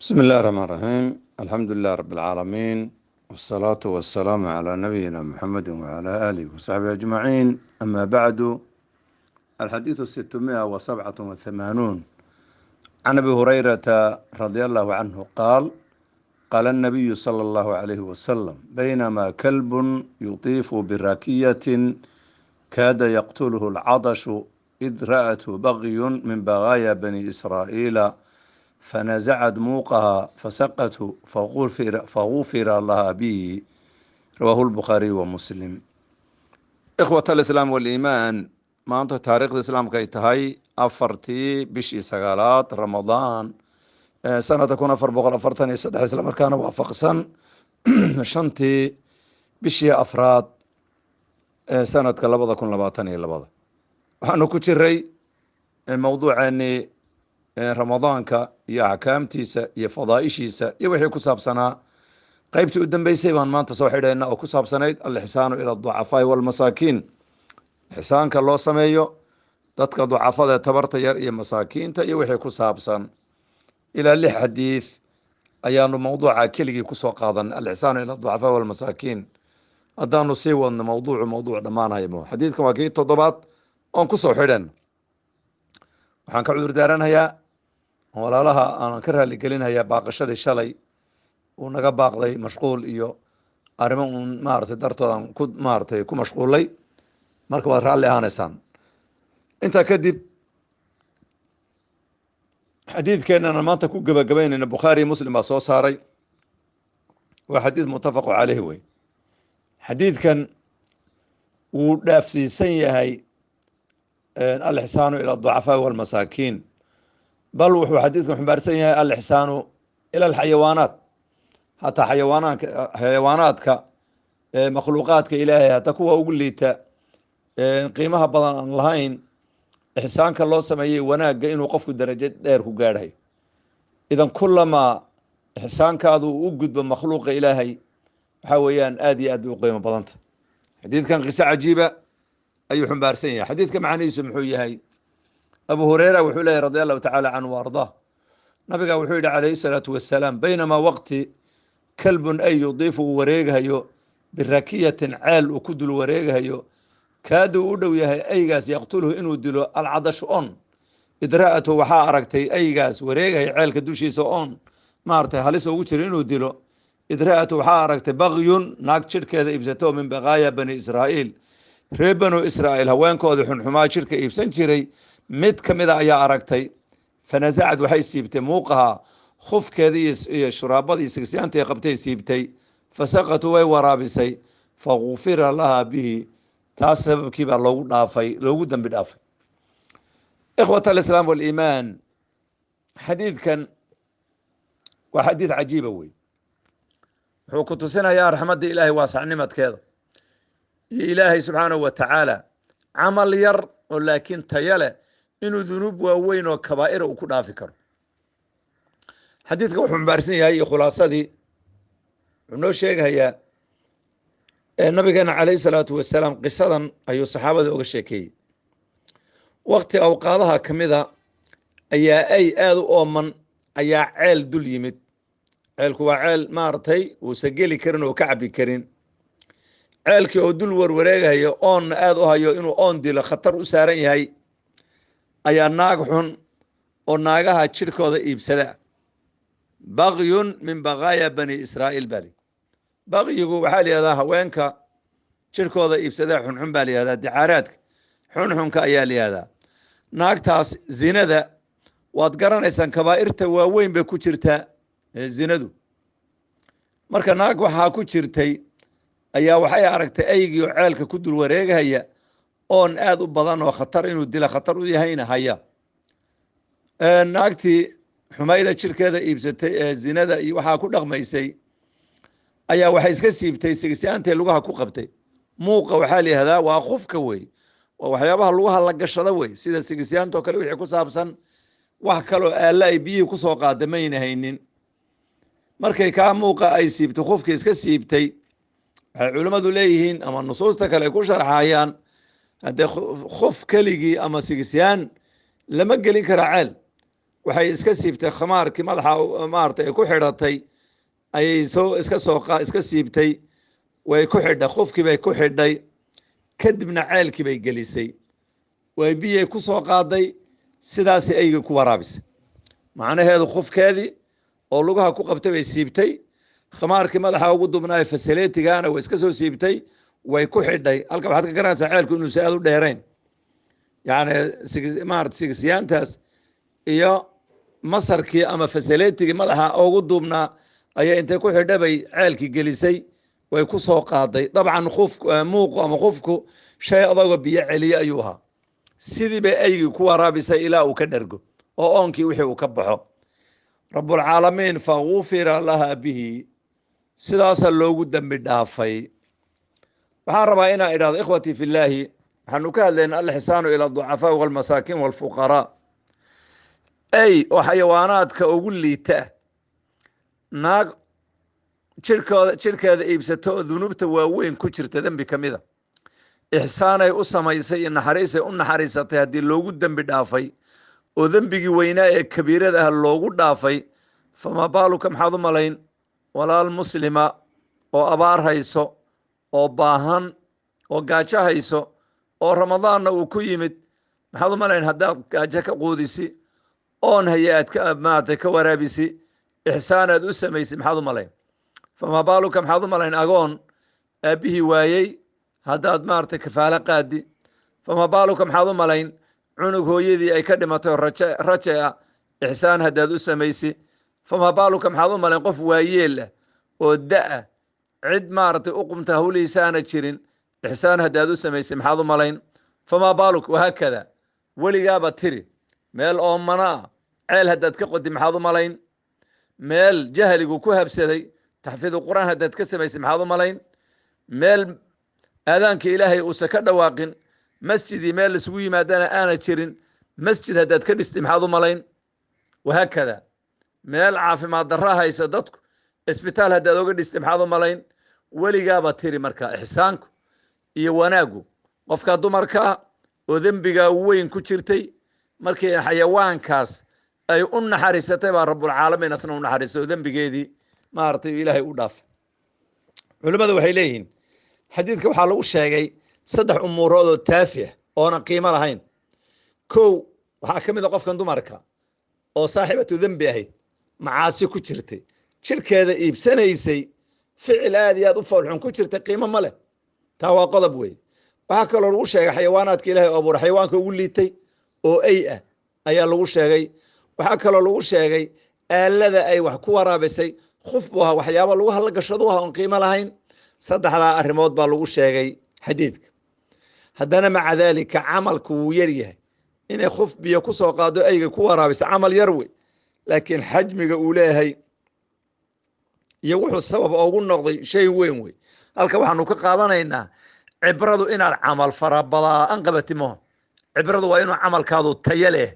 بسم الله الرحمن الرحيم. الحمد لله رب العالمين، والصلاة والسلام على نبينا محمد وعلى آله وصحبه أجمعين. أما بعد، الحديث 687 عن أبي هريرة رضي الله عنه قال: قال النبي صلى الله عليه وسلم: بينما كلب يطيف براكية كاد يقتله العطش إذ رأته بغي من بغايا بني إسرائيل فنزعت موقها فسقته فغفر لها به. رواه البخاري ومسلم. إخوة الإسلام والإيمان، maanta taariikhda islaamka ay tahay 4 bishii sagaalaad Ramadaan sanada 1443 isla markaana waafaqsan 5 bishii afraad sanadka 2022. waxaanu ku jiray mawduuceeni ramadaanka iyo axkaamtiisa iyo fadaaishiisa iyo wixii ku saabsanaa qaybtii u dambeysay baan maanta soo xidhayna oo ku saabsanayd alixsaanu ila ducafaai walmasaakiin. ixsaanka loo sameeyo dadka ducafada ee tabarta yar iyo masaakiinta iyo wixii ku saabsan. ilaa 6 xadiid ayaanu mawduuca keligii kusoo qaadanay, alixsaanu ila ducafaai walmasaakiin. haddaanu sii wadno mawduuc dhammaanaymo. xadiidkan waa kii 7 oon kusoo xidhan. waxaan ka cudur daaranayaa walaalaha aanan ka raali gelinayaa baaqashadii shalay uu naga baaqday mashquul iyo arrimo uun maaragtay dartoodan ku mashquulay. marka waad raalli ahaaneysaan. intaa kadib xadiidkeenana maanta ku gebagabaynayna bukhaari muslim baa soo saaray. waa xadiid muttafaqu caleyh wey. xadiidkan wuu dhaafsiisan yahay alixsaanu ila ducafaai walmasaakiin, bal wuxuu xadiidkan xumbaarsan yahay alixsaanu ila alxayawaanaat. hataa xayawaanaadka makhluuqaadka ilaahay hataa kuwa ugu liita qiimaha badan aan lahayn, ixsaanka loo sameeyey wanaagga inuu qofku darajo dheer ku gaadhayo. idan kulamaa ixsaankaadu uu u gudbo makhluuqa ilaahay, waxaa weeyaan aad iyo aad bay u qiimo badanta. xadiidkan qiso cajiiba ayuu xumbaarsan yahay. xadiidka macnihiisu muxuu yahay? abu hureyra wuxuu leeyahy radi allahu tacaala canhu ardah, nabiga wuxuu yihi calayhi salaatu wasalaam: baynamaa waqti kalbun ay yudiifu uu wareegahayo birakiyatin ceel uu ku dul wareegahayo, kaada uu u dhow yahay aygaas yaqtuluhu inuu dilo alcadashu on. idraa'atu waxaa aragtay aygaas wareegahaya ceelka dushiisa on maaragtay halis ugu jira inuu dilo. idraa'atu waxaa aragtay bagyun naag jidhkeeda iibsato min baqaaya bani israa'iil, reer banu israa'iil haweenkoodii xunxumaa jidhka iibsan jiray mid ka mida ayaa aragtay. fanasacad waxay siibtay muuqaha, khufkeedii iyo shuraabadii sigsiyaantii qabtay siibtay. fasaqatu way waraabisay, fagufira laha bihi. taas sababkii baa loogu dambi dhaafay. ikhwat alislaam waliimaan, xadiidkan waa xadiid cajiiba wey. wuxuu ku tusinayaa raxmadda ilaahay waasacnimadkeeda iyo ilaahay subxaanahu wa tacaala camal yar oo laakiin taya leh inuu dunuub waaweyn oo kabaa'ira uu ku dhaafi karo. xadiidka wuxuu xumbaarsan yahay iyo khulaasadii wuxuu noo sheegayaa nabigeena calayhi salaatu wasalaam qisadan ayuu saxaabada oga sheekeeyey. waqti awqaadaha ka mida ayaa ay aad u ooman ayaa ceel dul yimid. ceelku waa ceel maaragtay uusan geli karin oo ka cabi karin. ceelkii oo dul warwareegahayo oonna aad u hayo inuu oon dilo khatar u saaran yahay, ayaa naag xun oo naagaha jidhkooda iibsada. bagyun min baqaaya bani israa'iil bali. baqyigu waxaa layihahdaa haweenka jidhkooda iibsada xunxun baa layihahdaa, dicaaraadka xunxunka ayaa layihahdaa. naagtaas zinada waad garanaysaan, kabaa'irta waaweyn bay ku jirtaa zinadu. marka naag waxaa ku jirtay ayaa waxay aragtay aygii oo ceelka ku dul wareegahaya oon aad u badan oo khatar inuu dila khatar u yahayna haya. naagtii xumayda jidhkeeda iibsatay ee zinada iyo waxaa ku dhaqmaysay ayaa waxay iska siibtay sigsiyaantay lugaha ku qabtay. muuqa waxaa layihahdaa waa qufka wey, waa waxyaabaha lugaha la gashada wey, sida sigsiyaantoo kale wixii ku saabsan. wax kaloo aalla ay biyihii kusoo qaada mayna haynin. markay kaa muuqa ay siibtay, qufkii iska siibtay, waxay culimmadu leeyihiin ama nusuusta kale ay ku sharxayaan, haddee qof keligii ama sigisyaan lama gelin kara ceel. waxay iska siibtay khamaarkii madaxa maaragtay ay ku xidhatay ayay iska siibtay, way ku xidhay, qofkii bay ku xidhay, kadibna ceelkii bay gelisay, way biyay ku soo qaaday, sidaasi aygii ku waraabisay. macnaheedu qofkeedii oo lugaha ku qabtay bay siibtay, khamaarkii madaxa ugu dubnaayo fasaleetigaana way iska soo siibtay, way ku xidhay. halka waxaad ka garanaysaa ceelku inuusa aad u dheerayn, yani maarata sigisyaantaas iyo masarkii ama fasaleetigii madaxa ugu duubnaa ayaa intay ku xidha bay ceelkii gelisay, way ku soo qaaday. dabcan muuqu ama qofku shay adagoo biyo celiye ayuu ahaa, sidii bay aygii ku waraabisay ilaa uu ka dhergo oo oonkii wixii uu ka baxo. rabbulcaalamiin fagufira laha bihi, sidaasa loogu dembi dhaafay. waxaan rabaa inaan idhahdo ikhwatii fi llaahi, waxaanu ka hadlayna alxisaanu ila aducafaa walmasaakiin walfuqaraa. ay oo xayawaanaadka ugu liita naag jirkeeda iibsato oo dunuubta waaweyn ku jirta dembi ka mida, ixsaanay u samaysay iyo naxariisay u naxariisatay haddii loogu dembi dhaafay oo dembigii weynaa ee kabiirada ah loogu dhaafay, famaa baaluka maxaad u malayn walaal muslima oo abaar hayso, oo baahan, oo gaajo hayso, oo ramadaanna uu ku yimid, maxaad u malayn haddaad gaajo ka quudisi, oon haye aad maaragtay ka waraabisi, ixsaan aad u samaysid, maxaad u malayn? famaa baaluka maxaad u malayn agoon aabbihii waayey haddaad maaragtay kafaalo qaadi? famaa baaluka maxaad u malayn cunug hooyadii ay ka dhimatay oo raje ah, ixsaan haddaad u samaysi? famaa baaluka maxaad u malayn qof waayeel ah oo da-a, cid maaragtay u qumta hawlihiisa aana jirin, ixsaan haddaad u samaysi maxaad u malayn? famaa baaluka wahaakada, weligaaba tiri meel oomana ah ceel haddaad ka qodi maxaad u malayn? meel jahligu ku habsaday taxfiidu qur'aan haddaad ka samaysay maxaad u malayn? meel aadaanka ilaahay uusa ka dhawaaqin, masjidii meel isugu yimaadana aana jirin, masjid haddaad ka dhistay maxaad u malayn? wahaakada meel caafimaad darra hayso dadku, isbitaal haddaad oga dhistay maxaad u malayn? weligaaba tiri. marka ixsaanku iyo wanaaggu qofka dumarkaa oo dembigaa weyn ku jirtay, markii xayawaankaas ay u naxariisatay baa rabbulcaalamiin asna u naxariistay oo dembigeedii maaragtay ilaahay u dhaafay. culimmadu waxay leeyihiin xadiidka waxaa lagu sheegay 3 umuurood oo taafi ah oonan qiimo lahayn. kow, waxaa ka mid a qofkan dumarka oo saaxibatu dembi ahayd, macaasi ku jirtay, jirkeeda iibsanaysay, ficil aad iyo aad u foolxun ku jirtay, qiimo ma leh. taa waa qodob wey. waxaa kaloo lagu sheegay xayawaanaadka ilahay oo abuura xayawaanka ugu liitay oo ay ah ayaa lagu sheegay. waxaa kaloo lagu sheegay aalada ay wax ku waraabisay, khuf buu ahaa, waxyaaba lagu hadlagashadu ah oon qiimo lahayn. 3daa arrimood baa lagu sheegay xadiidka. haddana maca daalika camalku wuu yar yahay, inay khuf biyo ku soo qaado ayga ku waraabisa camal yar wey, laakiin xajmiga uu leeyahay iyo wuxuu sabab ugu noqday shay weyn wey. halka waxaanu ka qaadanaynaa cibradu inaad camal farabadaan qabati maaha. cibradu waa inuu camalkaadu tayo leh.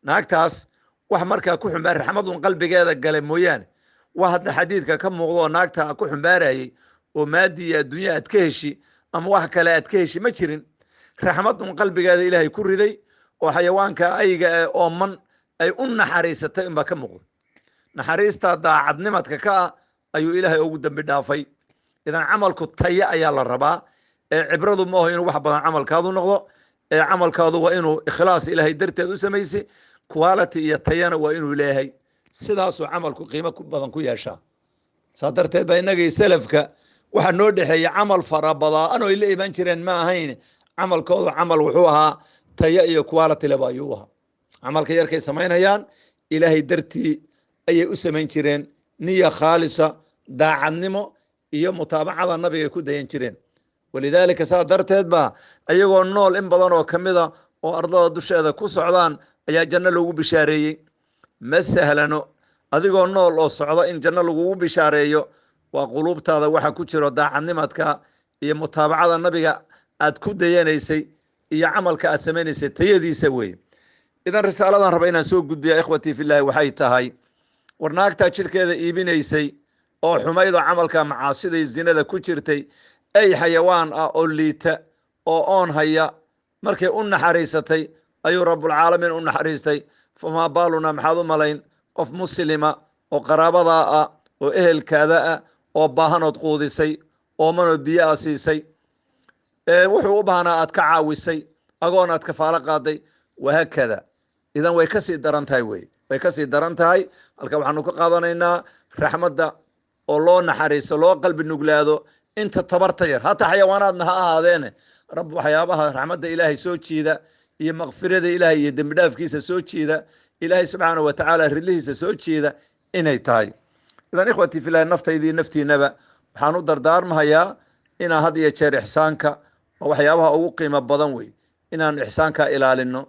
naagtaas wax markaa ku xumbaar raxmadun qalbigeeda gale mooyaane, wax hadda xadiidka ka muuqdo oo naagta ku xumbaarayay oo maadi iyo adduunya aad ka heshi ama wax kale aad ka heshi ma jirin. raxmadun qalbigeeda ilaahay ku riday oo xayawaanka ayga ee ooman ay u naxariisatay unbaa ka muuqda. naxariista daacadnimadka ka ah ayuu ilaahay ugu dembi dhaafay. idan camalku tayo ayaa la rabaa, ee cibradu maaho inuu wax badan camalkaadu noqdo, ee camalkaadu waa inuu ikhlaas ilaahay darteed u samaysay, quality iyo tayana waa inuu leeyahay. sidaasuu camalku qiimo badan ku yeeshaa. saa darteed baa innagii salafka waxaa noo dhexeeya camal farabadaan oo ay la iman jireen ma ahayn. camalkoodu camal wuxuu ahaa tayo iyo quality leba ayuu ahaa. camalka yarkay samaynayaan ilaahay dartii ayay u samayn jireen, niya khaalisa, daacadnimo iyo mutaabacada nabiga ku dayan jireen. walidaalika saa darteed baa ayagoo nool in badan oo kamida oo ardada dusheeda ku socdaan ayaa janno lagu bishaareeyey. ma sahlano adigoo nool oo socda in janno lagugu bishaareeyo. waa quluubtaada waxa ku jiro daacadnimadka iyo mutaabacada nabiga aad ku dayanaysay iyo camalka aad samaynaysay tayadiisa weeye. idan risaaladan raba inaan soo gudbiya ikhwatii filaahi waxay tahay, war naagtaa jirkeeda iibinaysay oo xumayd oo camalka macaasiday zinada ku jirtay, ay xayawaan ah oo liita oo oon haya, markay u naxariisatay ayuu rabbulcaalamiin u naxariistay. famaa baaluna maxaad u malayn qof muslima oo qaraabadaa ah oo ehelkaada ah oo baahanood quudisay oomanood biyo a siisay wuxuu u baahnaa aad ka caawisay agoon aad kafaalo qaaday wahaakada idan way kasii daran tahay wey way kasii daran tahay halka waxaanu ka qaadanaynaa raxmadda oo loo naxariiso loo qalbi nuglaado inta tabarta yar hataa xayawaanaadna ha ahaadeene rab waxyaabaha raxmadda ilaahay soo jiida iyo makfirada ilaahay iyo dembi dhaafkiisa soo jiida ilaahay subxaanahu watacaala ridlihiisa soo jiida inay tahay idan ikhwatii filahi naftaydii naftiinaba waxaan u dardaarmahayaa inaan had iyo jeer ixsaanka oo waxyaabaha ugu qiimo badan wey inaan ixsaanka ilaalino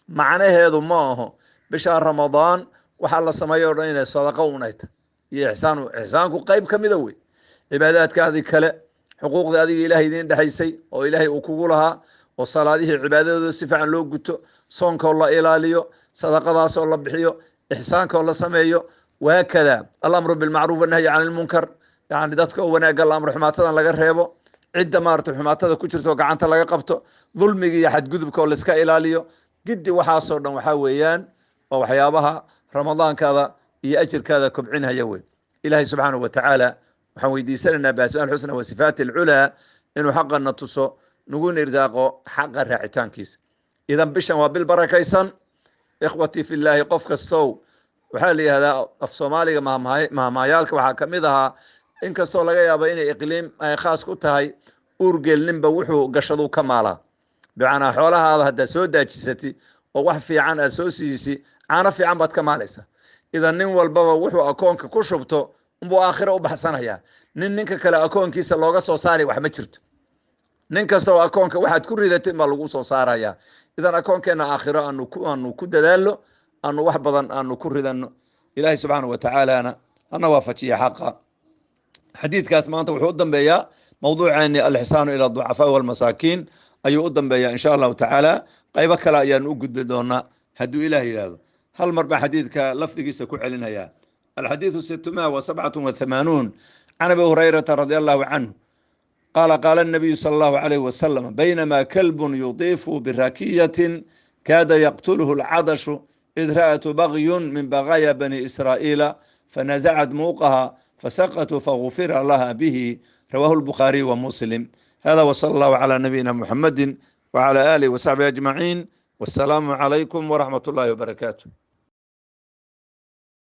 macnaheedu ma aho bisha ramadaan waxaa la sameeyo o dhan inay sadaqo unay tahay iyo ixsaanku qayb ka mida wey cibaadaadkaadii kale xuquuqda adiga ilaahay idiin dhexaysay oo ilaahay uu kugu lahaa oo salaadihii cibaadadooda si fiican loo guto soonkaoo la ilaaliyo sadaqadaasoo la bixiyo ixsaankaoo la sameeyo wahaakada alamru bilmacruuf wanahyi can ilmunkar yani dadka oo wanaagga la amro xumaatadan laga reebo cidda maarata xumaatada ku jirto gacanta laga qabto dulmiga iyo xadgudubka oo laiska ilaaliyo giddi waxaasoo dhan waxaa weeyaan oo waxyaabaha ramadaankaada iyo ajirkaada kobcinhaya wey ilaahay subxaanahu watacaala waxaan weydiisanaynaa biasmaa alxusna wa sifaati alculaa inuu xaqana tuso naguna irsaaqo xaqa raacitaankiisa idan bishan waa bil barakaysan ikhwatii filaahi qof kastow waxaa la yihahdaa af soomaaliga mahmaayaalka waxaa kamid ahaa inkastoo laga yaabo inay iqliim ay khaas ku tahay uurgeelninba wuxuu gashadu ka maalaa bimacnaa xoolahaada haddaad soo daajisati oo wax fiican aad soo siisi caano fiican baad ka maalaysa idan nin walbaba wuxuu akoonka ku shubto unbuu aakhiro u baxsanayaa ninka kale akoonkiisa looga soo saari wax ma jirto nin kasta oo akoonka waxaad ku ridatay baa lagu soo saarayaa idan akoonkeena aakhiro aanu ku dadaallo aanu wax badan aanu ku ridano ilaahay subxaanahu watacaalana hana waafajiya xaqa xadiidkaas maanta wuxuu u dambeeyaa mawduuceeni alixsaanu ila ducafaa walmasaakiin ayuu u dambeeyaa insha allahu tacaala qaybo kale ayaanu u gudbi doonaa hadduu ilaah yidhaahdo hal mar baan xadiidka lafdigiisa ku celinayaa alxadiidu 687 can abi hurayrata radi allahu canhu qaala qaala الnabiyu salى allahu alayh wasalam baynama kalbun yudiifu birakiyatin kaada yaqtulhu اlcadashu id ra'atu bagyun min bagaya bani israa'iila fanazacad muuqaha فسقطوا فغفر لها به رواه البخاري ومسلم هذا وصلى الله على نبينا محمد وعلى آله وصحبه أجمعين والسلام عليكم ورحمة الله وبركاته.